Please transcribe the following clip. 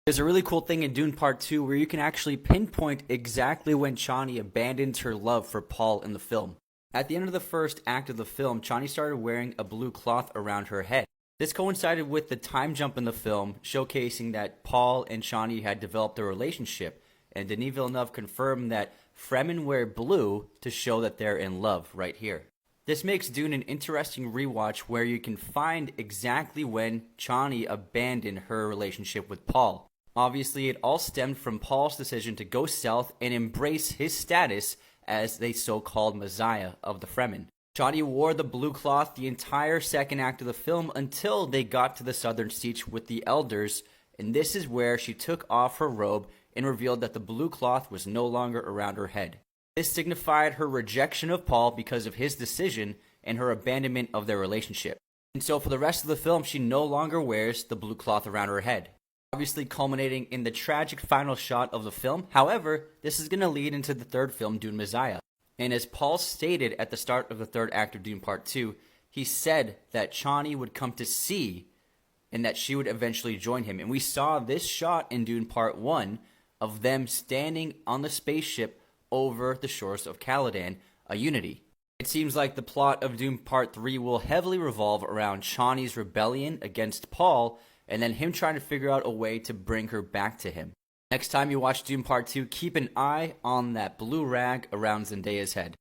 There's a really cool thing in Dune Part 2 where you can actually pinpoint exactly when Chani abandons her love for Paul in the film. At the end of the first act of the film, Chani started wearing a blue cloth around her head. This coincided with the time jump in the film, showcasing that Paul and Chani had developed a relationship, and Denis Villeneuve confirmed that Fremen wear blue to show that they're in love right here. This makes Dune an interesting rewatch where you can find exactly when Chani abandoned her relationship with Paul. Obviously, it all stemmed from Paul's decision to go south and embrace his status as the so-called Messiah of the Fremen. Chani wore the blue cloth the entire second act of the film until they got to the southern siege with the elders, and this is where she took off her robe and revealed that the blue cloth was no longer around her head. This signified her rejection of Paul because of his decision and her abandonment of their relationship. And so for the rest of the film, she no longer wears the blue cloth around her head, obviously culminating in the tragic final shot of the film. However, this is going to lead into the third film, Dune Messiah. And as Paul stated at the start of the third act of Dune Part 2, he said that Chani would come to see and that she would eventually join him. And we saw this shot in Dune Part 1 of them standing on the spaceship over the shores of Caladan, a Unity. It seems like the plot of Dune Part 3 will heavily revolve around Chani's rebellion against Paul and then him trying to figure out a way to bring her back to him. Next time you watch Dune Part 2, keep an eye on that blue rag around Zendaya's head.